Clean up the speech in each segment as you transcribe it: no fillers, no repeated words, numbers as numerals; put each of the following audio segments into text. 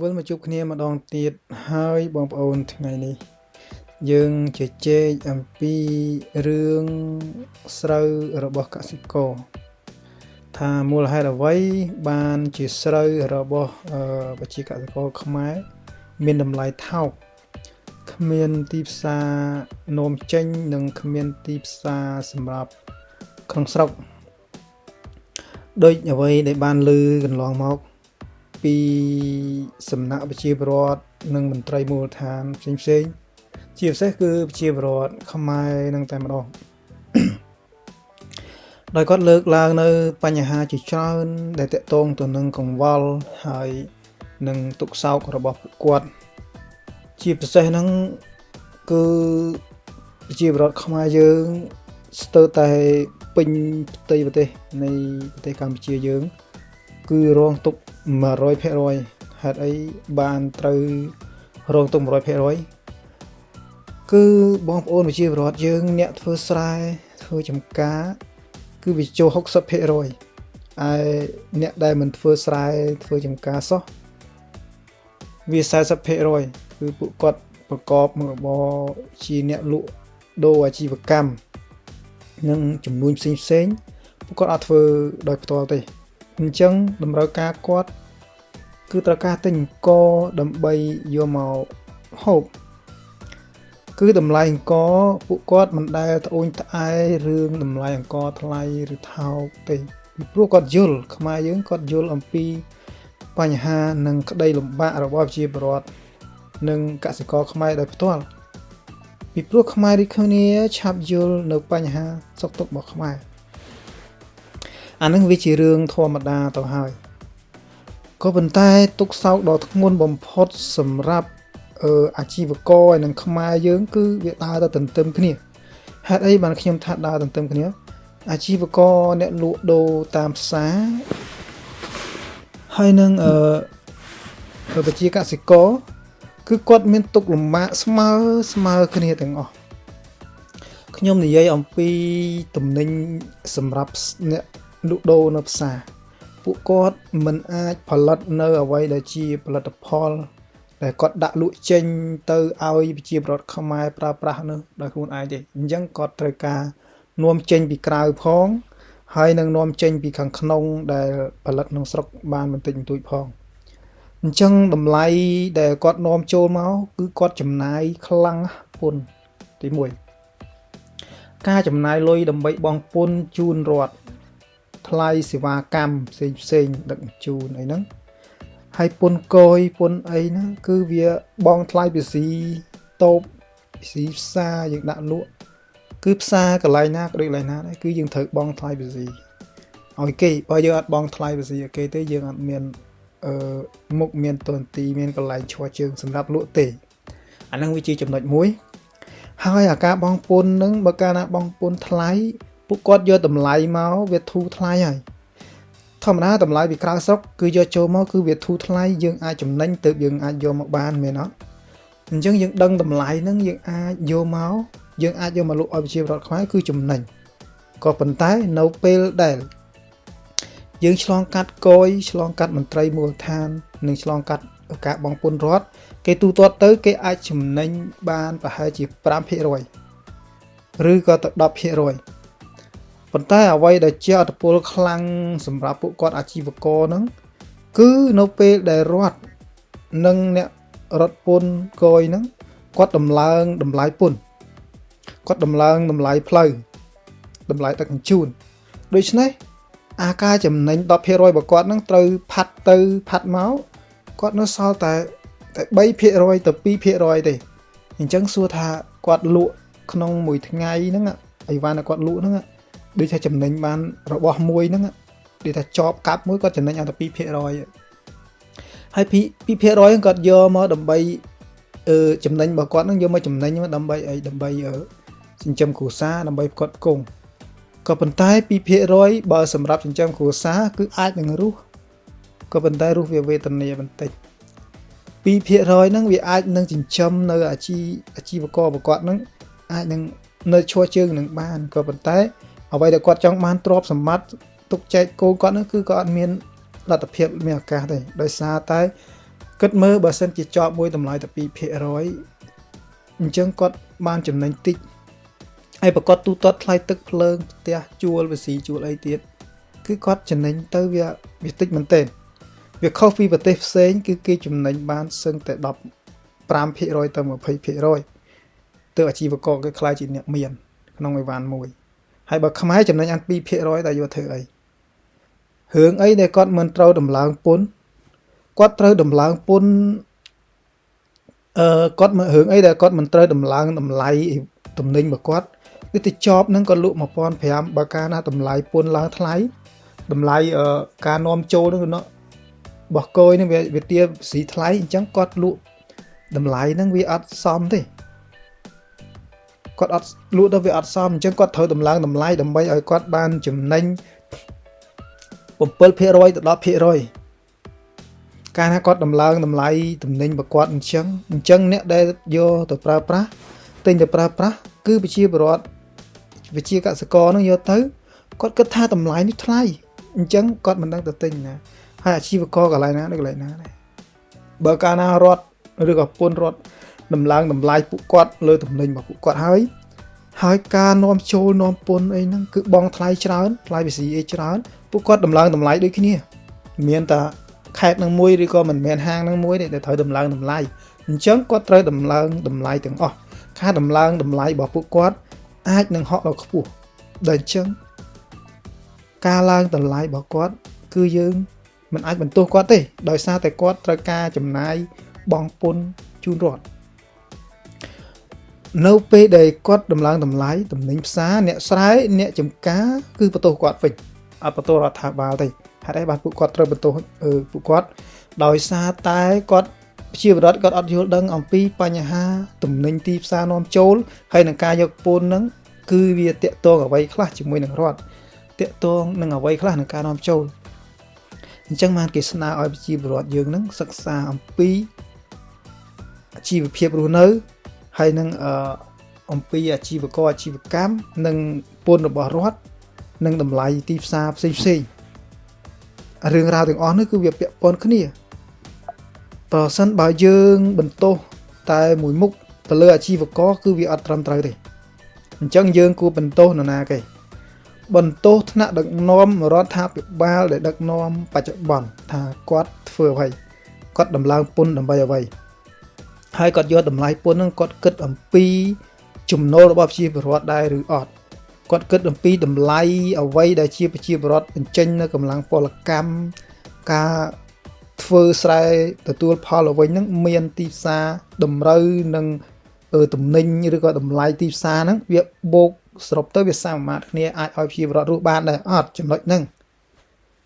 វិលមកជួបគ្នាម្ដងទៀតហើយបងប្អូនថ្ងៃនេះយើងជជែកអំពីរឿងស្រូវរបស់កសិករថាមូលហេតុអ្វីបានជាស្រូវរបស់ប្រជាកសិករខ្មែរមានតម្លៃថោកគ្មានទីផ្សារនាំចេញនិងគ្មានទីផ្សារសម្រាប់ក្នុងស្រុកដូចអ្វីដែលបានឮកន្លងមកពីសំណាក់ប្រជាពលរដ្ឋនិងមន្ត្រីមូលដ្ឋានផ្សេងៗជាពិសេសគឺប្រជាពលរដ្ឋខ្មែរនឹងតែម្ដងដោយគាត់លើកឡើងនៅបញ្ហាជាច្រើនដែលតាក់ទងទៅនឹងកង្វល់ហើយនឹងទុក្ខសោករបស់ពួកគាត់ជាពិសេសហ្នឹងគឺប្រជាពលរដ្ឋខ្មែរយើងស្ទើរតែពេញផ្ទៃប្រទេសនៃប្រទេសកម្ពុជាយើងគឺរងទុក្ខ 100% ហេតុអីបានត្រូវរងទុក្ខ 100% គឺបងប្អូនប្រជាពលរដ្ឋយើងអ្នកធ្វើស្រែធ្វើចម្ការគឺវាចូល 60% ឯអ្នកដែលមិនធ្វើស្រែធ្វើចម្ការសោះវា 40% គឺពួកគាត់ប្រកបមុខរបរជាអ្នកលក់ដូរអាជីវកម្មនិងចំនួនផ្សេងៗពួកគាត់អត់ធ្វើដោយផ្ទាល់ទេអញ្ចឹងតម្រូវការគាត់គឺត្រូវការទិញអង្គដើម្បីយកមកហូបគឺតម្លៃអង្គពួកគាត់មិនដែលត្អូញត្អែរឿងតម្លៃអង្គថ្លៃឬថោកទេពីព្រោះគាត់យល់ខ្មែរយើងគាត់យល់អំពីបញ្ហានិងក្តីលំបាករបស់ប្រជាពលរដ្ឋនិងកសិករខ្មែរដោយផ្ទាល់ពីព្រោះខ្មែរដូចគ្នាឆាប់យល់នៅបញ្ហាសុខទុក្ខរបស់ខ្មែរអានឹងវាជារឿងធម្មតាទៅហើយក៏ប៉ុន្តែទុក្ខសោកដ៏ធ្ងន់បំផុតសម្រាប់អាជីវករនិងខ្មែរយើងគឺវាដើរទៅទន្ទឹមគ្នាហេតុអីបានខ្ញុំថាដើរទន្ទឹមគ្នាអាជីវករអ្នកលក់ដូរតាមផ្សារហើយនឹងប្រជាកសិករគឺគាត់មានទុក្ខលំបាកស្មើគ្នាទាំងអស់ខ្ញុំនិយាយអំពីទំនិញសម្រាប់អ្នកលក់ដូរនៅផ្សារពួកគាត់មិនអាចផលិតនៅអ្វីដែលជាផលិតផលដែលគាត់ដាក់លក់ចេញទៅឲ្យប្រជាពលរដ្ឋខ្មែរប្រើប្រាស់នោះដោយខ្លួនឯងទេអញ្ចឹងគាត់ត្រូវការនាំចេញពីក្រៅផងហើយនឹងនាំចេញពីខាងក្នុងដែលផលិតក្នុងស្រុកបានបន្តិចបន្តួចផងអញ្ចឹងតម្លៃដែលគាត់នាំចូលមកគឺគាត់ចំណាយខ្លាំងពន្ធទី1ការចំណាយលុយដើម្បីបង់ពន្ធជូនរដ្ឋថ្លៃសេវាកម្មផ្សេងដឹកជញ្ជូនអីហ្នឹងហើយពន្ធកយពន្ធអីហ្នឹងគឺវាបង់ថ្លៃភាស៊ីតូបភាស៊ីផ្សារយើងដាក់លក់គឺផ្សារកន្លែងណាក៏ដូចកន្លែងណាដែរគឺយើងត្រូវបង់ថ្លៃភាស៊ីឲ្យគេបើយើងអត់បង់ថ្លៃភាស៊ីឲ្យគេទេយើងអត់មានមុខមានតន្ទីមានកន្លែងឈរជើងសម្រាប់លក់ទេអាហ្នឹងវាជាចំណុចមួយហើយអាការបង់ពន្ធហ្នឹងបើកាលណាបង់ពន្ធថ្លៃពួកគាត់យកតម្លៃមកវាធូរថ្លៃហើយធម្មតាតម្លៃពីក្រៅស្រុកគឺយកចូលមកគឺវាធូរថ្លៃយើងអាចចំណេញទៅយើងអាចយកមកបានមែនអត់អញ្ចឹងយើងដឹងតម្លៃហ្នឹងយើងអាចយកមកលក់ឲ្យប្រជាពលរដ្ឋខ្មែរគឺចំណេញក៏ប៉ុន្តែនៅពេលដែលយើងឆ្លងកាត់កយឆ្លងកាត់មន្ត្រីមូលដ្ឋាននិងឆ្លងកាត់ការបង់ពន្ធរដ្ឋគេទូទាត់ទៅគេអាចចំណេញបានប្រហែលជា 5% ឬក៏ទៅ 10%ប៉ុន្តែអ្វីដែលជាអត្តពលខ្លាំងសម្រាប់ពួកគាត់អាជីវករហ្នឹងគឺនៅពេលដែលរដ្ឋនិងអ្នករត់ពន្ធកយហ្នឹងគាត់ដំឡើងតម្លៃពន្ធគាត់ដំឡើងតម្លៃផ្លូវតម្លៃដឹកជញ្ជូនដូច្នេះអាការចំណេញ 10% របស់គាត់ហ្នឹងត្រូវផាត់ទៅផាត់មកគាត់នៅសល់តែ 3% ទៅ 2% ទេអញ្ចឹងសួរថាគាត់លក់ក្នុងមួយថ្ងៃហ្នឹងអីវ៉ាន់ដែលគាត់លក់ហ្នឹងដូចថាចំណេញបានរបស់មួយហ្នឹងដូចថាចបកាប់មួយគាត់ចំណេញអត់តែ 2% ហើយ 2% ហ្នឹងគាត់យកមកដើម្បីចំណេញរបស់គាត់ហ្នឹងយកមកចំណេញដើម្បីអីដើម្បីចិញ្ចឹមគ្រួសារដើម្បីផ្គត់ផ្គង់ក៏ប៉ុន្តែ 2% បើសម្រាប់ចិញ្ចឹមគ្រួសារគឺអាចនឹងរស់ក៏ប៉ុន្តែរស់វាវេទនាបន្តិច 2% ហ្នឹងវាអាចនឹងចិញ្ចឹមនៅអាជីវកររបស់គាត់ហ្នឹងអាចនឹងនៅឈរជើងនឹងបានក៏ប៉ុន្តែអ្វីដែលគាត់ចង់បានទ្រព្យសម្បត្តិទុកចែកគោលគាត់ហ្នឹងគឺគាត់អត់មានលទ្ធភាពមានឱកាសទេដោយសារតែ គិតមើលបើសិនជាចប់មួយតម្លៃតែ 2% អញ្ចឹងគាត់បានចំណេញតិចហើយប្រកបទូទាត់ថ្លៃទឹកភ្លើងផ្ទះជួលវាស៊ីជួលអីទៀតគឺគាត់ចំណេញទៅវាតិចមែនទែនវាខុសពីប្រទេសផ្សេងគឺគេចំណេញបានសឹងតែ 15% ទៅ 20% ទើបអាជីវករគេខ្លាចជាអ្នកមានក្នុងអីវ៉ាន់មួយហើយបើខ្មែរចំណេញអាន 2% តែយកធ្វើអីរឿងអីដែលគាត់មិនត្រូវដំឡើងពន្ធគាត់ត្រូវដំឡើងពន្ធគាត់មករឿងអីដែលគាត់មិនត្រូវដំឡើងតម្លៃទំនិញរបស់គាត់គឺទៅចប់នឹងគាត់លក់ 1,500 បើកាលណាតម្លៃពន្ធឡើងថ្លៃតម្លៃការនាំចូលនឹងបោះកយនឹងវាទាស៊ីថ្លៃអញ្ចឹងគាត់លក់តម្លៃនឹងវាអត់សមទេគាត់អត់លក់ទៅវាអត់សមអញ្ចឹងគាត់ត្រូវដំឡើងតម្លៃដើម្បីឲ្យគាត់បានចំណេញ 7% ទៅ 10% កាលណាគាត់ដំឡើងតម្លៃទំនិញរបស់គាត់អញ្ចឹងអ្នកដែលយកទៅប្រើប្រាស់ទិញទៅប្រើប្រាស់គឺប្រជាពលរដ្ឋវិជាកសិករនឹងយកទៅគាត់គិតថាតម្លៃនេះថ្លៃអញ្ចឹងគាត់មិនដឹងទៅទិញណាហើយអាជីវករកន្លែងណាដូចកន្លែងណាដែរបើកាលណារដ្ឋឬក៏ពន្ធរដ្ឋដំឡើងតម្លៃពួកគាត់លើទំនិញរបស់ពួកគាត់ហើយការនាំចូលនាំពន្ធអីហ្នឹងគឺបងថ្លៃច្រើនថ្លៃ VCA ច្រើនពួកគាត់ដំឡើងតម្លៃដូចគ្នាមានតែខេត្តនឹងមួយឬក៏មិនមែនហាងនឹងមួយទេដែលត្រូវដំឡើងតម្លៃអញ្ចឹងគាត់ត្រូវដំឡើងតម្លៃទាំងអស់ការដំឡើងតម្លៃរបស់ពួកគាត់អាចនឹងហក់ដល់ខ្ពស់ដែលអញ្ចឹងការឡើងតម្លៃរបស់គាត់គឺយើងមិនអាចបន្ទោសគាត់ទេដោយសារតែគាត់ត្រូវការចំណាយបង់ពន្ធជូនរដ្ឋនៅពេលដែលគាត់ដំឡើងតម្លៃទំនិញផ្សារអ្នកស្រែអ្នកចម្ការគឺបន្ទោសគាត់វិញអត់បន្ទោសរដ្ឋាភិបាលទេហេតុអីបានពួកគាត់ត្រូវបន្ទោសពួកគាត់ដោយសារតែគាត់ជាបរដ្ឋគាត់អត់យល់ដឹងអំពីបញ្ហាទំនិញទីផ្សារនាំចូលហើយនឹងការយកពន្ធហ្នឹងគឺវាតាក់ទងអ្វីខ្លះជាមួយនឹងរដ្ឋតាក់ទងនឹងអ្វីខ្លះនឹងការនាំចូលអញ្ចឹងបានគេស្នើឲ្យប្រជាពលរដ្ឋយើងហ្នឹងសិក្សាអំពីជីវភាពរស់នៅហើយនឹងអំពីអាជីវករអាជីវកម្មនិងពន្ធរបស់រដ្ឋនិងតម្លៃទីផ្សារផ្សេងរឿងរ៉ាវទាំងអស់នេះគឺវាពាក់ព័ន្ធគ្នាប្រសិនបើយើងបន្ទោសតែមួយមុខទៅលើអាជីវករគឺវាអត់ត្រឹមត្រូវទេអញ្ចឹងយើងគួរបន្ទោសនរណាគេបន្ទោសថ្នាក់ដឹកនាំរដ្ឋាភិបាលដែលដឹកនាំបច្ចុប្បន្នថាគាត់ធ្វើអ្វីគាត់ដំឡើងពន្ធដើម្បីអ្វីហើយគាត់យកតម្លៃពន្ធហ្នឹងគាត់គិតអំពីចំណូលរបស់ប្រជាពលរដ្ឋដែរឬអត់គាត់គិតអំពីតម្លៃអ្វីដែលជាប្រជាពលរដ្ឋបញ្ចេញនៅកម្លាំងពលកម្មការធ្វើស្រែទទួលផលអ្វីហ្នឹងមានទីផ្សារតម្រូវនឹងទំនិញឬក៏តម្លៃទីផ្សារហ្នឹងវាបូកសរុបទៅវាសមាមាត្រគ្នាអាចឲ្យប្រជាពលរដ្ឋរស់បានដែរអត់ចំណុចហ្នឹង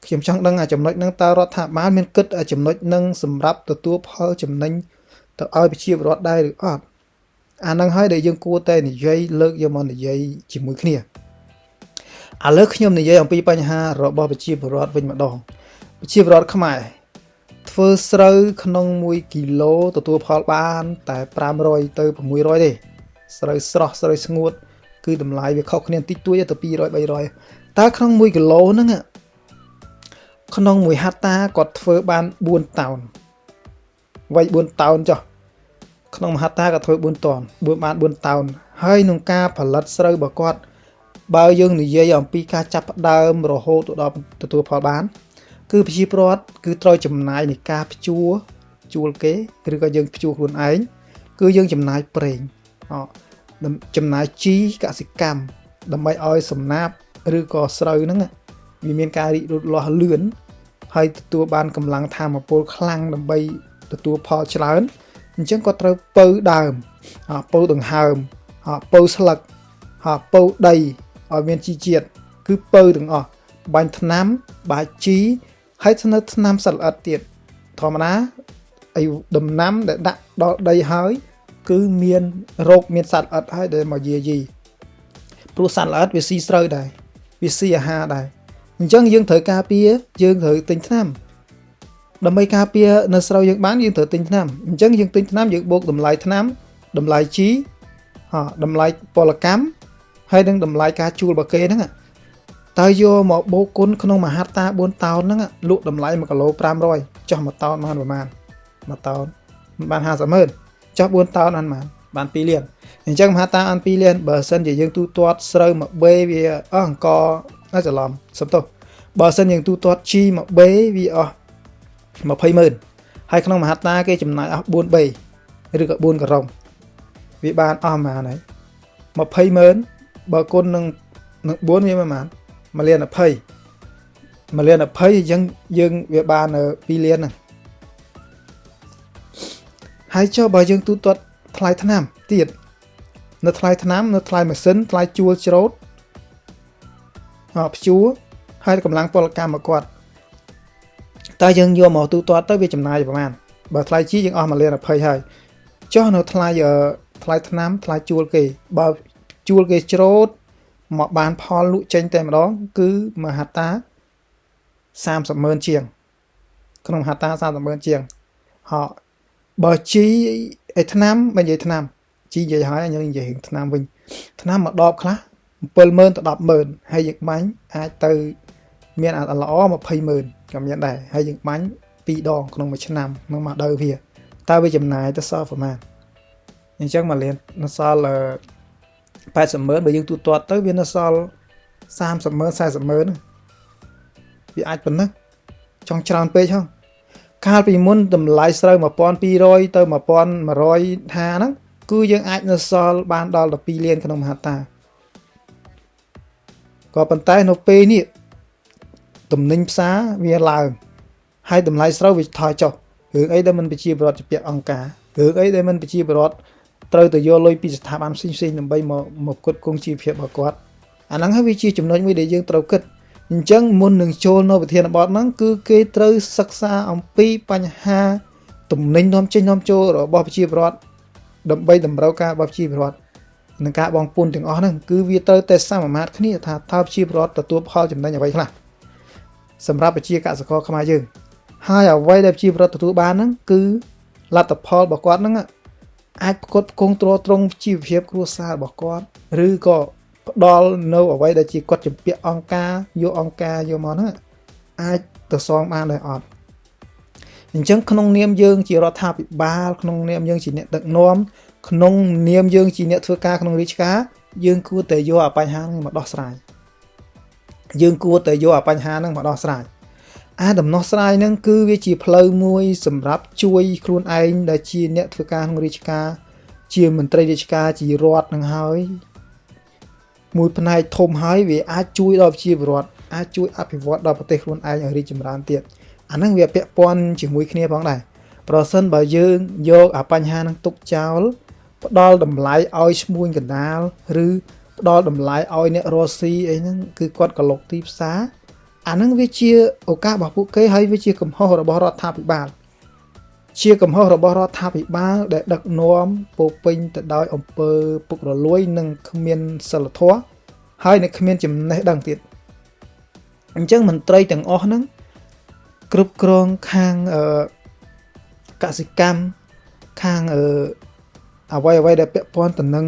ខ្ញុំចង់ដឹងចំណុចហ្នឹងតើរដ្ឋាភិបាលមានគិតចំណុចហ្នឹងសម្រាប់ទទួលផលចំណេញទៅឲ្យប្រជាពលរដ្ឋដែរឬអត់អាហ្នឹងហើយដែលយើងគួរតែនិយាយលើកយកមកនិយាយជាមួយគ្នាឥឡូវខ្ញុំនិយាយអំពីបញ្ហារបស់ប្រជាពលរដ្ឋវិញម្ដងប្រជាពលរដ្ឋខ្មែរធ្វើស្រូវក្នុង1គីឡូទទួលផលបានតែ500ទៅ600ទេស្រូវស្រស់ស្រូវស្ងួតគឺតម្លៃវាខុសគ្នាតិចតួចទៅ200 300តើក្នុង1គីឡូហ្នឹងក្នុង1ហត្តាគាត់ធ្វើបាន4តោនវាយ4តោនចុះក្នុង1ហត្តាគាត់ធ្វើ4តោនបាន4តោនហើយក្នុងការផលិតស្រូវរបស់គាត់បើយើងនិយាយអំពីការចាប់ផ្ដើមរហូតដល់ទទួលផលបានគឺប្រជាពលរដ្ឋគឺត្រូវចំណាយនៃការភ្ជួលគេឬក៏យើងភ្ជួរខ្លួនឯងគឺយើងចំណាយប្រេងចំណាយជីកសិកម្មដើម្បីឲ្យសំណាបឬក៏ស្រូវហ្នឹងវាមានការរីករូតលាស់លឿនហើយទទួលបានកម្លាំងថាមពលខ្លាំងដើម្បីទទួលផលច្រើនអញ្ចឹងគាត់ត្រូវពៅដើមពៅដង្ហើមពៅស្លឹកពៅដីឲ្យមានជីជាតិគឺពៅទាំងអស់បាញ់ថ្នាំបាយជីហើយនៅថ្នាំសត្វល្អិតទៀតធម្មតាអីដំណាំដែលដាក់ដល់ដីហើយគឺមានរោគមានសត្វល្អិតហើយដែលមកយាយីព្រោះសត្វល្អិតវាស៊ីស្រូវដែរវាស៊ីអាហារដែរអញ្ចឹងយើងត្រូវការពារយើងត្រូវទិញថ្នាំដើម្បីការពារនៅស្រូវយើងបានយើងត្រូវទិញថ្នាំអញ្ចឹងយើងទិញថ្នាំយើងបូកតម្លៃថ្នាំតម្លៃជីតម្លៃពលកម្មហើយនឹងតម្លៃការជួលរបស់គេហ្នឹងតើយកមកបូកគុណក្នុង1ហត្តា4តោនហ្នឹងលក់តម្លៃ1គីឡូ500ចុះ1តោនបានប្រហែល 1តោនបាន 50,000 ចុះ 4 តោនអានបាន 2 លាន អញ្ចឹងមហាតាអាន 2 លាន បើសិនជាយើងទូទាត់ស្រូវមកបេវាអង្គច្រឡំសំទោសបើសិនយើងទូទាត់ជីមកបេវាអស់ 20,000 ហើយក្នុងមហាតាគេចំណាយអស់ 4 បេឬក៏ 4 ការ៉ុងវាបានអស់ប៉ុន្មានហើយ 20,000 បើគុណនឹង4វាប៉ុន្មាន 1លាន 20 1លាន 20 អញ្ចឹងយើងវាបាន 2 លានហ្នឹងហើយចុះបើយើងទូទាត់ថ្លៃថ្នាំទៀតនៅថ្លៃថ្នាំនៅថ្លៃម៉ាស៊ីនថ្លៃជួលច្រូតព្យួរហើយកម្លាំងពលកម្មរបស់គាត់តើយើងយកមកទូទាត់ទៅវាចំណាយប្រហែលបើថ្លៃជីយើងអស់ 1លាន 20 ហើយចុះនៅថ្លៃថ្នាំថ្លៃជួលគេបើជួលគេច្រូតមកបានផលលក់ចេញតែម្ដងគឺមហាតា 30,000 ជាងក្នុងមហាតា 30,000 ជាងបើជីឯថ្នាំមិននិយាយថ្នាំជីនិយាយហើយយើងនិយាយរឿងថ្នាំវិញថ្នាំមកដបខ្លះ 7,000 ទៅ 10,000 ហើយយើងបាញ់អាចទៅមានល្អ 20,000 ក៏មានដែរហើយយើងបាញ់ 2 ដងក្នុងមួយឆ្នាំក្នុងមួយដៅវាតើវាចំណាយទៅសល់ប្រហែលអញ្ចឹង1លាននៅសល់ 80,000 បើយើងទូទាត់ទៅវានៅសល់ 30,000 40,000 វាអាចប៉ុណ្ណឹងចង់ច្រើនពេកហ៎កាលពីមុនតម្លៃស្រូវ 1,200 ទៅ 1,150 ហ្នឹងគឺយើងអាចនៅសល់បានដល់ 12 លានក្នុងមហាតាក៏ប៉ុន្តែនៅពេលនេះទំនិញផ្សារវាឡើងហើយតម្លៃស្រូវវាថយចុះរឿងអីដែលមិនប្រជាពលរដ្ឋជាពាក់អង្គការរឿងអីដែលមិនប្រជាពលរដ្ឋត្រូវទៅយកលុយពីស្ថាប័នផ្សេងៗដើម្បីមកគិតគង់ជីវភាពរបស់គាត់អាហ្នឹងហើយវាជាចំណុចមួយដែលយើងត្រូវគិតអញ្ចឹងមុននឹងចូលនៅប្រធានបទហ្នឹងគឺគេត្រូវសិក្សាអំពីបញ្ហាទំនិញនាំចេញនាំចូលរបស់ប្រជាពលរដ្ឋដើម្បីតម្រូវការរបស់ប្រជាពលរដ្ឋនិងការបងពុនទាំងអស់ហ្នឹងគឺវាត្រូវតែសមមាត្រគ្នាថាតើប្រជាពលរដ្ឋទទួលផលចំណេញអ្វីខ្លះសម្រាប់ប្រជាកសិករខ្មែរយើងហើយអ្វីដែលប្រជាពលរដ្ឋទទួលបានហ្នឹងគឺលទ្ធផលរបស់គាត់ហ្នឹងអាចផ្គត់ផ្គង់ទ្រទ្រង់ជីវភាពគ្រួសាររបស់គាត់ឬក៏ផ្ដល់នៅអ្វីដែលជាគាត់ជំពាក់អង្គការយកមកហ្នឹងអាចទៅសងបានដែរអត់អញ្ចឹងក្នុងនាមយើងជារដ្ឋាភិបាលក្នុងនាមយើងជាអ្នកដឹកនាំក្នុងនាមយើងជាអ្នកធ្វើការក្នុងរាជការយើងគួរតែយកអាបញ្ហាហ្នឹងមកដោះស្រាយដំណោះស្រាយហ្នឹងគឺវាជាផ្លូវមួយសម្រាប់ជួយខ្លួនឯងដែលជាអ្នកធ្វើការក្នុងរាជការជាមន្ត្រីរាជការជារដ្ឋនឹងហើយមួយផ្នែកធំហើយវាអាចជួយដល់ប្រជាពលរដ្ឋអាចជួយអភិវឌ្ឍដល់ប្រទេសខ្លួនឯងឲ្យរីកចម្រើនទៀតអាហ្នឹងវាពាក់ព័ន្ធជាមួយគ្នាផងដែរប្រសិនបើយើងយកអាបញ្ហាហ្នឹងទុកចោលផ្ដល់តម្លៃឲ្យឈ្មួញកណ្ដាលឬផ្ដល់តម្លៃឲ្យអ្នករស់ស៊ីអីហ្នឹងគឺគាត់ក៏លុកទីផ្សារអាហ្នឹងវាជាឱកាសរបស់ពួកគេហើយវាជាកំហុសរបស់រដ្ឋាភិបាលដែលដឹកនាំពោពេញទៅដោយអំពើពុករលួយនិងគ្មានសិលធម៌ហើយនិងគ្មានចំណេះដឹងទៀតអញ្ចឹងមន្ត្រីទាំងអស់ហ្នឹងគ្រប់គ្រងខាងកសិកម្មខាងអ្វីដែលពាក់ព័ន្ធទៅនឹង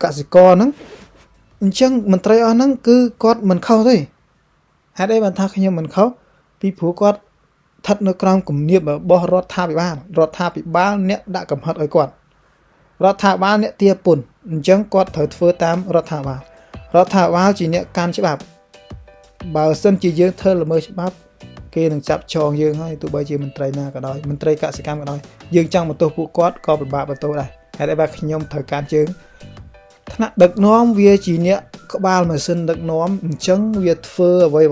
កសិករហ្នឹងអញ្ចឹងមន្ត្រីអស់ហ្នឹងគឺគាត់មិនខុសទេហេតុអីបានថាខ្ញុំមិនខុសពីព្រោះគាត់ស្ថិតនៅក្រោមគំនាបរបស់រដ្ឋាភិបាលអ្នកដាក់កំហិតឲ្យគាត់រដ្ឋាភិបាលអ្នកទាពុនអញ្ចឹងគាត់ត្រូវធ្វើតាមរដ្ឋាភិបាលជាអ្នកកាន់ច្បាប់បើសិនជាយើងធ្វើល្មើសច្បាប់គេនឹងចាប់ចងយើងហើយទោះបីជាមន្ត្រីណាក៏ដោយមន្ត្រីកសិកម្មក៏ដោយយើងចង់បន្ទោសពួកគាត់ក៏ពិបាកបន្ទោសដែរហេតុអីបានខ្ញុំត្រូវការជើងថ្នាក់ដឹកនាំវាជាអ្នកក្បាលម៉ាស៊ីនដឹកនាំអញ្ចឹងវាធ្វើអ្វី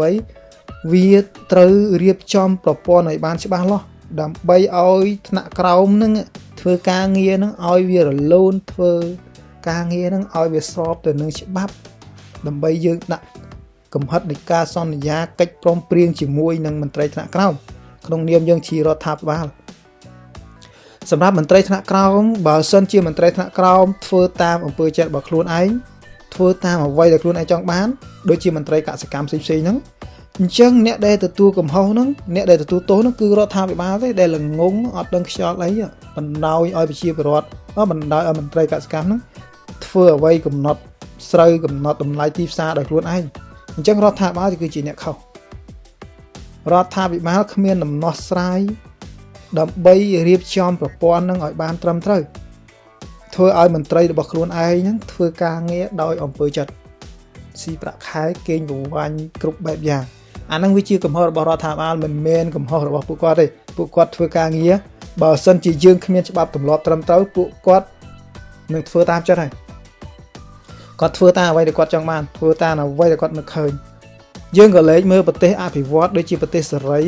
វាត្រូវរៀបចំប្រព័ន្ធឲ្យបានច្បាស់លាស់ដើម្បីឲ្យថ្នាក់ក្រោមនឹងធ្វើការងារនឹងឲ្យវារលូនធ្វើការងារនឹងឲ្យវាស្របទៅនឹងច្បាប់ដើម្បីយើងដាក់កំហិតនៃការសន្យាកិច្ចព្រមព្រៀងជាមួយនឹងមន្ត្រីថ្នាក់ក្រោមក្នុងនាមយើងជារដ្ឋាភិបាលសម្រាប់មន្ត្រីថ្នាក់ក្រោមបើសិនជាមន្ត្រីថ្នាក់ក្រោមធ្វើតាមអំពើចិត្តរបស់ខ្លួនឯងធ្វើតាមអ្វីដែលខ្លួនឯងចង់បានដូចជាមន្ត្រីកសិកម្មផ្សេងៗហ្នឹងអញ្ចឹងអ្នកដែលទទួលកំហុសហ្នឹងអ្នកដែលទទួលទោសហ្នឹងគឺរដ្ឋាភិបាលទេដែលល្ងងអត់ដឹងខ្យល់អីបណ្ដោយឲ្យប្រជាពលរដ្ឋបណ្ដោយឲ្យមន្ត្រីកសិកម្មហ្នឹងធ្វើអ្វីកំណត់ស្រូវកំណត់តម្លៃទីផ្សារដោយខ្លួនឯងអញ្ចឹងរដ្ឋាភិបាលគឺជាអ្នកខុសរដ្ឋាភិបាលគ្មានដំណោះស្រាយ ដើម្បីរៀបចំប្រព័ន្ធនឹងឲ្យបានត្រឹមត្រូវធ្វើឲ្យមន្ត្រីរបស់ខ្លួនឯងហ្នឹងធ្វើការងារដោយអំពើចិត្តស៊ីប្រាក់ខែកេងប្រវ័ញ្ចគ្រប់បែបយ៉ាងអាហ្នឹងវាជាកំហុសរបស់រដ្ឋាភិបាលមិនមែនកំហុសរបស់ពួកគាត់ទេពួកគាត់ធ្វើការងារបើសិនជាយើងគ្មានច្បាប់ទម្លាប់ត្រឹមត្រូវពួកគាត់នឹងធ្វើតាមចិត្តហើយគាត់ធ្វើតាមអ្វីដែលគាត់ចង់បានធ្វើតាមអ្វីដែលគាត់នឹកឃើញយើងក៏លេចមើលប្រទេសអភិវឌ្ឍដូចជាប្រទេសសេរី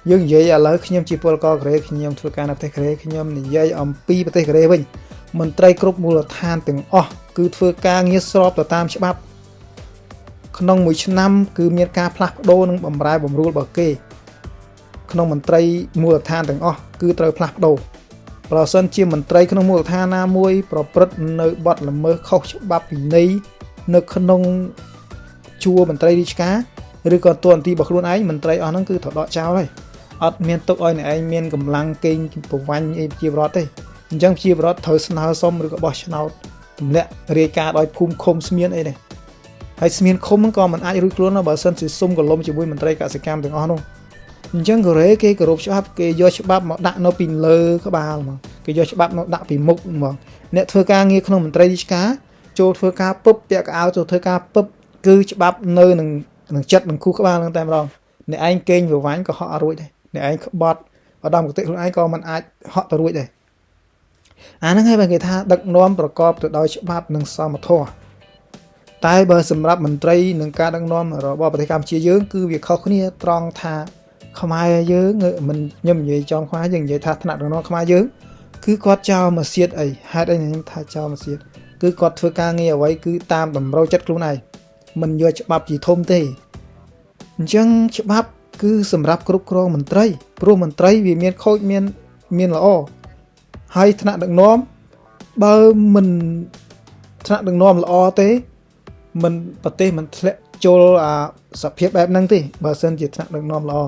យើងនិយាយឥឡូវខ្ញុំជាពលករកូរ៉េខ្ញុំធ្វើការនៅប្រទេសកូរ៉េខ្ញុំនិយាយអំពីប្រទេសកូរ៉េវិញមន្ត្រីគ្រប់មូលដ្ឋានទាំងអស់គឺធ្វើការងារស្របទៅតាមច្បាប់ក្នុងមួយឆ្នាំគឺមានការផ្លាស់ប្ដូរនិងបំរែបំរួលរបស់គេក្នុងមន្ត្រីមូលដ្ឋានទាំងអស់គឺត្រូវផ្លាស់ប្ដូរប្រសិនជាមន្ត្រីក្នុងមូលដ្ឋានណាមួយប្រព្រឹត្តនៅបទល្មើសខុសច្បាប់វិន័យនៅក្នុងជួរមន្ត្រីរាជការឬក៏តួនាទីរបស់ខ្លួនឯងមន្ត្រីអស់ហ្នឹងគឺត្រូវដកចោលហើយអត់មានទុកឲ្យអ្នកឯងមានកម្លាំងកេងប្រវ័ញ្ចអីជាបរដ្ឋទេអញ្ចឹងជាបរដ្ឋត្រូវស្នើសុំឬក៏បោះឆ្នោតទម្លាក់រាយការណ៍ដោយភូមិឃុំស្មានអីនេះហើយស្មានឃុំហ្នឹងក៏មិនអាចរួចខ្លួនដែរបើសិនជាសុំកលុំជាមួយមន្ត្រីកសិកម្មទាំងអស់នោះអញ្ចឹងកូរ៉េគេគោរពច្បាប់គេយកច្បាប់មកដាក់នៅពីលើក្បាលហ្មងគេយកច្បាប់មកដាក់ពីមុខហ្មងអ្នកធ្វើការងារក្នុងមន្ត្រីរាជការចូលធ្វើការពឹបពាក់កៅអៅចូលធ្វើការពឹបគឺច្បាប់នៅនឹងចិត្តនឹងគូក្បាលហ្នឹងតែម្ដងអ្នកឯងកេងប្រវ័ញ្ចក៏ហក់អត់រួចដែរអ្នកឯងក្បត់ឧត្តមគតិខ្លួនឯងក៏មិនអាចហក់ទៅរួចដែរអាហ្នឹងហើយបើគេថាដឹកនាំប្រកបទៅដោយច្បាប់និងសមធម៌តែបើសម្រាប់មន្ត្រីនឹងការដឹកនាំរបស់ប្រទេសកម្ពុជាយើងគឺវាខុសគ្នាត្រង់ថាខ្មែរយើងមិនខ្ញុំនិយាយចំខ្មែរយើងនិយាយថាថ្នាក់ដឹកនាំខ្មែរយើងគឺគាត់ចោលមកសៀតអីហេតុអីខ្ញុំថាចោលមកសៀតគឺគាត់ធ្វើការងារអ្វីគឺតាមតម្រូវចិត្តខ្លួនឯងមិនយកច្បាប់ជាធំទេអញ្ចឹងច្បាប់គឺសម្រាប់គ្រប់គ្រងមន្ត្រីព្រោះមន្ត្រីវាមានខូចមានល្អហើយថ្នាក់ដឹកនាំបើមិនថ្នាក់ដឹកនាំល្អទេមិនប្រទេសមិនធ្លាក់ចូលសភាពបែបហ្នឹងទេបើសិនជាថ្នាក់ដឹកនាំល្អ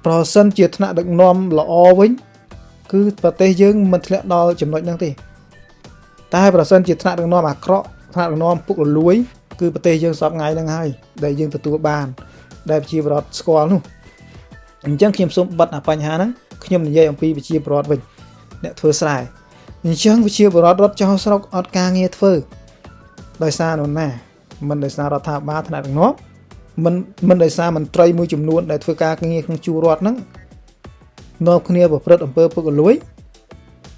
ប្រសិនជាថ្នាក់ដឹកនាំល្អវិញគឺប្រទេសយើងមិនធ្លាក់ដល់ចំណុចហ្នឹងទេតែប្រសិនជាថ្នាក់ដឹកនាំអាក្រក់ថ្នាក់ដឹកនាំពុករលួយគឺប្រទេសយើងសពថ្ងៃហ្នឹងហើយដែលយើងទទួលបានដែលប្រជាពលរដ្ឋស្គាល់នោះអញ្ចឹងខ្ញុំសូមបិទបញ្ហាហ្នឹងខ្ញុំនិយាយអំពីប្រជាពលរដ្ឋវិញអ្នកធ្វើស្រែអញ្ចឹងប្រជាពលរដ្ឋរត់ចោលស្រុកអត់ការងារធ្វើដោយសារនោះណាមិនដោយសាររដ្ឋាភិបាលថ្នាក់ដឹកនាំមិនដោយសារមន្ត្រីមួយចំនួនដែលធ្វើការងារក្នុងជួររដ្ឋហ្នឹងនាំគ្នាប្រព្រឹត្តអំពើពុករលួយ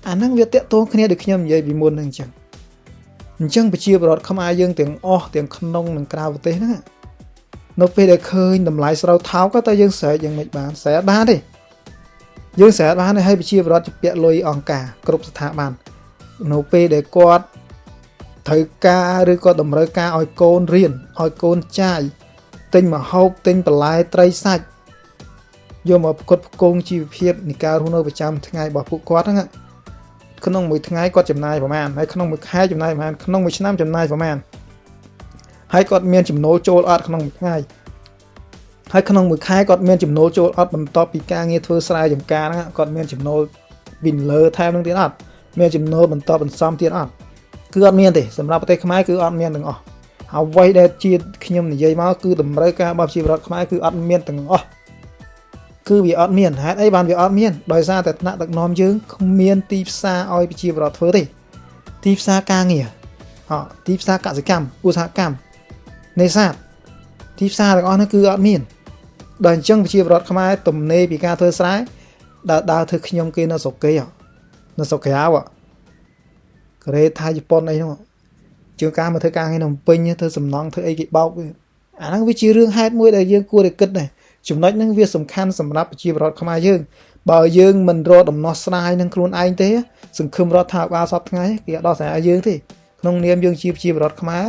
អាហ្នឹងវាតាក់ទងគ្នាដូចខ្ញុំនិយាយពីមុនហ្នឹងអញ្ចឹងប្រជាពលរដ្ឋខ្មែរយើងទាំងអស់ទាំងក្នុងនិងក្រៅប្រទេសហ្នឹងនៅពេលដែលឃើញតម្លៃស្រូវថោកក៏តែយើងស្រែកយ៉ាងម៉េចបានស្រែកបានទេយើងស្រែកបានហើយប្រជាពលរដ្ឋជាពាក់លុយអង្គការគ្រប់ស្ថាប័ននៅពេលដែលគាត់ត្រូវការឬក៏តម្រូវការឲ្យកូនរៀនឲ្យកូនចាយទិញម្ហូបទិញបន្លែត្រីសាច់យកមកផ្គត់ផ្គង់ជីវភាពនៃការរស់នៅប្រចាំថ្ងៃរបស់ពួកគាត់ហ្នឹងក្នុងមួយថ្ងៃគាត់ចំណាយប្រហែលហើយក្នុងមួយខែចំណាយប្រហែលក្នុងមួយឆ្នាំចំណាយប្រហែលហើយគាត់មានចំណូលចូលអត់ក្នុងមួយថ្ងៃហើយក្នុងមួយខែគាត់មានចំណូលចូលអត់បន្ទាប់ពីការងារធ្វើស្រែចម្ការហ្នឹងគាត់មានចំណូលពីលើថែមនឹងទៀតអត់មានចំណូលបន្តបន្សំទៀតអត់គឺអត់មានទេសម្រាប់ប្រទេសខ្មែរគឺអត់មានទាំងអស់អ្វីដែលជាខ្ញុំនិយាយមកគឺតម្រូវការរបស់ប្រជាពលរដ្ឋខ្មែរគឺអត់មានទាំងអស់គឺវាអត់មានហេតុអីបានវាអត់មានដោយសារតែថ្នាក់ដឹកនាំយើងគ្មានទីផ្សារឲ្យប្រជាពលរដ្ឋធ្វើទេទីផ្សារការងារទីផ្សារកសិកម្មឧស្សាហកម្មនេសាទទីផ្សារទាំងអស់នោះគឺអត់មានដល់អញ្ចឹងប្រជាពលរដ្ឋខ្មែរទំនេរពីការធ្វើស្រែដើរធ្វើខ្ញុំគេនៅស្រុកគេនៅស្រុកក្រៅកូរ៉េថៃជប៉ុនអីនោះជាងការមកធ្វើការងារនៅភ្នំពេញធ្វើសំណង់ធ្វើអីគេបោកអាហ្នឹងវាជារឿងហេតុមួយដែលយើងគួរតែគិតដែរចំណុចហ្នឹងវាសំខាន់សម្រាប់ប្រជាពលរដ្ឋខ្មែរយើងបើយើងមិនរកដំណោះស្រាយនឹងខ្លួនឯងទេសង្ឃឹមរដ្ឋាភិបាលសពថ្ងៃគេអត់ដោះស្រាយឲ្យយើងទេក្នុងនាមយើងជាប្រជាពលរដ្ឋខ្មែរ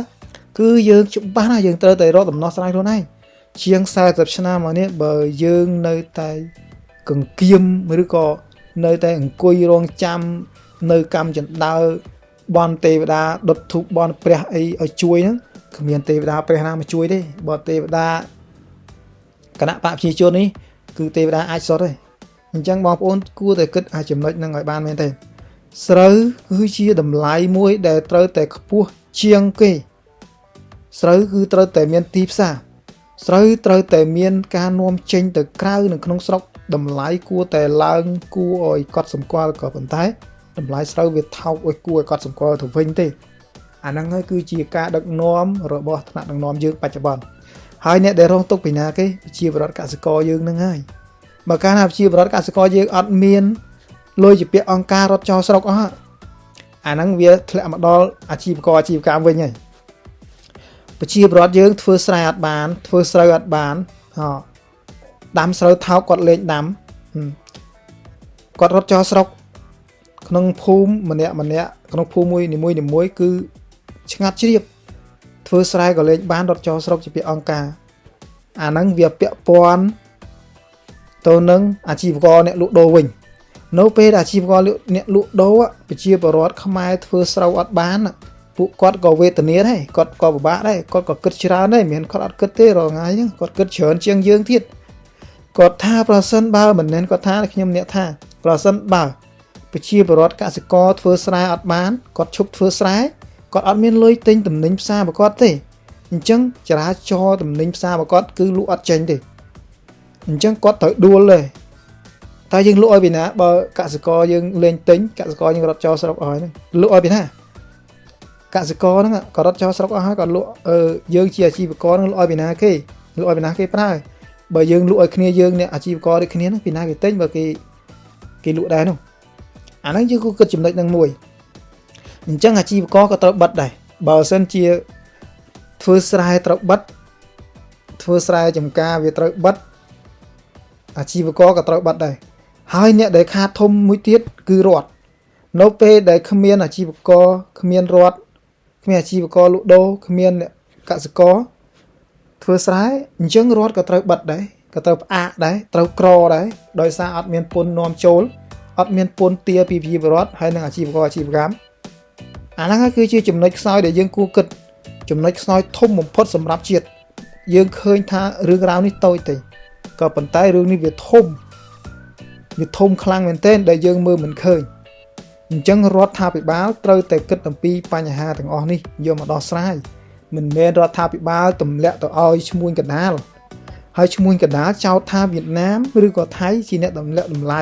គឺយើងច្បាស់ណាស់យើងត្រូវតែរកដំណោះស្រាយខ្លួនឯងជាង40ឆ្នាំមកនេះបើយើងនៅតែកង្គៀមឬក៏នៅតែអង្គុយរងចាំនៅកម្មចណ្ដើបនទេវតាដុតធូបបនព្រះអីឲ្យជួយហ្នឹងគ្មានទេវតាព្រះណាមកជួយទេបើទេវតាគណៈបកប្រជាជននេះគឺទេវតាអាចសុទ្ធទេអញ្ចឹងបងប្អូនគួរតែគិតអាចចំណុចហ្នឹងឲ្យបានមែនទេស្រូវគឺជាតម្លៃមួយដែលត្រូវតែខ្ពស់ជាងគេស្រូវគឺត្រូវតែមានទីផ្សារស្រូវត្រូវតែមានការនាំចេញទៅក្រៅនិងក្នុងស្រុក តម្លៃគួរតែឡើងគួរឲ្យកត់សម្គាល់ក៏ប៉ុន្តែតម្លៃស្រូវវាថោកឲ្យគួរឲ្យកត់សម្គាល់ទៅវិញទេអាហ្នឹងហើយគឺជាការដឹកនាំរបស់ថ្នាក់ដឹកនាំយើងបច្ចុប្បន្នហើយអ្នកដែលរងទុកពីណាគេប្រជាពលរដ្ឋកសិករយើងហ្នឹងហើយបើកាលណាប្រជាពលរដ្ឋកសិករយើងអត់មានលុយជាពាក់អង្គការរត់ចោលស្រុកអស់អាហ្នឹងវាធ្លាក់មកដល់អាជីវកម្មវិញហើយប្រជាពលរដ្ឋយើងធ្វើស្រែអត់បានធ្វើស្រូវអត់បានដាំស្រូវថោកគាត់លេងដាំគាត់រត់ចោលស្រុកក្នុងភូមិម្នាក់ក្នុងភូមិនីមួយគឺឆ្ងាត់ជ្រាបធ្វើស្រែក៏លេងបានរត់ចោលស្រុកជាពាក់អង្គការអាហ្នឹងវាពាក់ព័ន្ធទៅនឹងអាជីវករអ្នកលក់ដូរវិញនៅពេលអាជីវករអ្នកលក់ដូរប្រជាពលរដ្ឋខ្មែរធ្វើស្រូវអត់បានពួកគាត់ក៏វេទនាដែរគាត់ក៏ពិបាកដែរគាត់ក៏គិតច្រើនដែរមិនមែនគាត់អត់គិតទេរាល់ថ្ងៃហ្នឹងគាត់គិតច្រើនជាងយើងទៀតគាត់ថាប្រសិនបើមិនមែនគាត់ថាខ្ញុំអ្នកថាប្រសិនបើប្រជាពលរដ្ឋកសិករធ្វើស្រែអត់បានគាត់ឈប់ធ្វើស្រែគាត់អត់មានលុយទិញទំនិញផ្សាររបស់គាត់ទេអញ្ចឹងចរាចរណ៍ទំនិញផ្សាររបស់គាត់គឺលក់អត់ចេញទេអញ្ចឹងគាត់ត្រូវដួលទេតែយើងលក់ឲ្យពីណាបើកសិករយើងលេងទិញកសិករយើងរត់ចោលស្រុកអស់ហើយហ្នឹងលក់ឲ្យពីណាកសិករហ្នឹងក៏រត់ចោលស្រុកអស់ហើយក៏លក់យើងជាអាជីវករហ្នឹងលក់ឲ្យពីណាគេប្រើបើយើងលក់ឲ្យគ្នាយើងអ្នកអាជីវករដូចគ្នាហ្នឹងពីណាគេទិញបើគេលក់ដែរនោះអាហ្នឹងយើងគួរគិតចំណុចហ្នឹងមួយអញ្ចឹងអាជីវករក៏ត្រូវបិទដែរបើសិនជាធ្វើស្រែត្រូវបិទធ្វើស្រែចម្ការវាត្រូវបិទអាជីវករក៏ត្រូវបិទដែរហើយអ្នកដែលខាតធំមួយទៀតគឺរដ្ឋនៅពេលដែលគ្មានអាជីវករគ្មានរដ្ឋគ្មានអាជីវករលក់ដូរគ្មានកសិករធ្វើស្រែអញ្ចឹងរដ្ឋក៏ត្រូវបិទដែរក៏ត្រូវផ្អាកដែរត្រូវក្រដែរដោយសារអត់មានពន្ធនាំចូលអត់មានពន្ធទារពីប្រជាពលរដ្ឋហើយនឹងអាជីវករអាជីវកម្មអាហ្នឹងគឺជាចំណុចខ្សោយដែលយើងគួរគិតចំណុចខ្សោយធំបំផុតសម្រាប់ជាតិយើងឃើញថារឿងរ៉ាវនេះតូចទេក៏ប៉ុន្តែរឿងនេះវាធំខ្លាំងមែនទែនដែលយើងមើលមិនឃើញអញ្ចឹងរដ្ឋាភិបាលត្រូវតែគិតអំពីបញ្ហាទាំងអស់នេះយកមកដោះស្រាយមិនមែនរដ្ឋាភិបាលទម្លាក់ទៅឲ្យឈ្មួញកណ្ដាលហើយឈ្មួញកណ្ដាលចោទថាវៀតណាមឬក៏ថៃជាអ្នកទម្លាក់តម្លៃ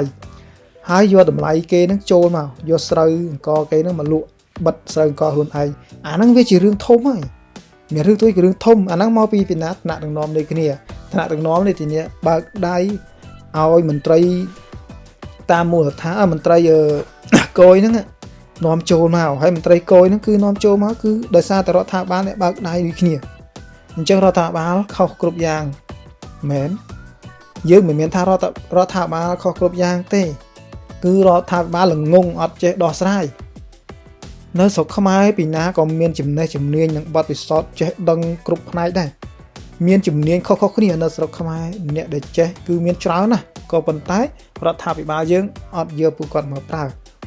ហើយយកតម្លៃគេនឹងចូលមកយកស្រូវអង្គគេនឹងមកលក់បិទស្រូវអង្គខ្លួនឯងអាហ្នឹងវាជារឿងធំហើយមានរឿងទួយគឺរឿងធំអាហ្នឹងមកពីពីណាថ្នាក់ដឹកនាំនៃគ្នាថ្នាក់ដឹកនាំនេះទីនេះបើកដៃឲ្យមន្ត្រីតាមមូលដ្ឋានមន្ត្រីកយហ្នឹងនាំចូលមកហើយមន្ត្រីកយហ្នឹងគឺនាំចូលមកគឺដោយសារតែរដ្ឋាភិបាលអ្នកបើកដៃដូចគ្នាអញ្ចឹងរដ្ឋាភិបាលខុសគ្រប់យ៉ាងមែនយើងមិនមែនថារដ្ឋាភិបាលខុសគ្រប់យ៉ាងទេគឺរដ្ឋាភិបាលល្ងងអត់ចេះដោះស្រាយនៅស្រុកខ្មែរពីណាក៏មានចំណេះជំនាញនិងបទពិសោធន៍ចេះដឹងគ្រប់ផ្នែកដែរមានជំនាញខុសៗគ្នានៅស្រុកខ្មែរអ្នកដែលចេះគឺមានច្រើនណាស់ក៏ប៉ុន្តែរដ្ឋាភិបាលយើងអត់យកពួកគាត់មកប្រើ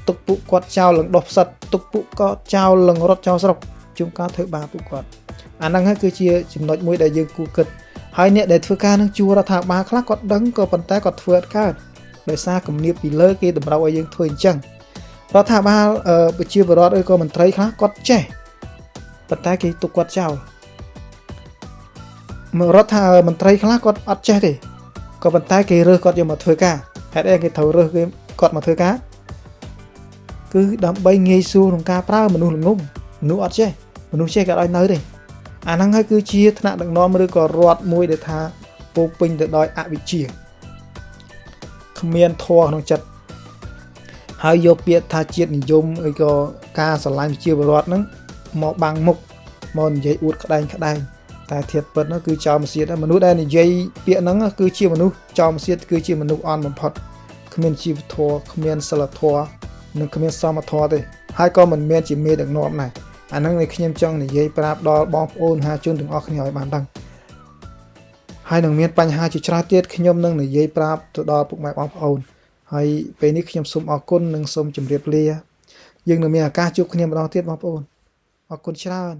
ទុកពួកគាត់ចោលនឹងដោះផ្សិតទុកពួកគាត់ចោលនឹងរត់ចោលស្រុកជួនកាលធ្វើបាបពួកគាត់អាហ្នឹងហើយគឺជាចំណុចមួយដែលយើងគួរគិតហើយអ្នកដែលធ្វើការនឹងជួរដ្ឋាភិបាលខ្លះគាត់ដឹងក៏ប៉ុន្តែគាត់ធ្វើអត់កើតដោយសារគំនាបពីលើគេតម្រូវឲ្យយើងធ្វើអញ្ចឹងរដ្ឋាភិបាលប្រជាពលរដ្ឋឬក៏មន្ត្រីខ្លះគាត់ចេះប៉ុន្តែគេទុកគាត់ចោលរដ្ឋាភិបាលមន្ត្រីខ្លះគាត់អត់ចេះទេក៏ប៉ុន្តែគេរើសគាត់យកមកធ្វើការហេតុអីគេត្រូវរើសគាត់មកធ្វើការគឺដើម្បីងាយស្រួលក្នុងការប្រើមនុស្សល្ងងមនុស្សអត់ចេះមនុស្សចេះក៏ឲ្យនៅទេអាហ្នឹងហើយគឺជាថ្នាក់ដឹកនាំឬក៏រដ្ឋមួយដែលថាពោពេញទៅដោយអវិជ្ជាគ្មានធម៌ក្នុងចិត្តហើយយកពាក្យថាជាតិនិយមឬក៏ការស្រឡាញ់ប្រជាពលរដ្ឋហ្នឹងមកបាំងមុខមកនិយាយអួតក្តែងតែធៀបពិតនោះគឺចោលមសៀតមនុស្សដែលនិយាយពាក្យហ្នឹងគឺជាមនុស្សចោលមសៀតគឺជាមនុស្សអន់បំផុតគ្មានជីវធម៌គ្មានសិលធម៌និងគ្មានសមធម៌ទេហើយក៏មិនមែនជាមេដឹកនាំដែរអាហ្នឹងនេះខ្ញុំចង់និយាយប្រាប់ដល់បងប្អូនមហាជនទាំងអស់គ្នាឲ្យបានដឹងហើយនឹងមានបញ្ហាជាច្រើនទៀតខ្ញុំនឹងនិយាយប្រាប់ទៅដល់ពុកម៉ែបងប្អូនហើយពេលនេះខ្ញុំសូមអរគុណនិងសូមជម្រាបលាយើងនឹងមានឱកាសជួបគ្នាម្ដងទៀតបងប្អូនអរគុណច្រើន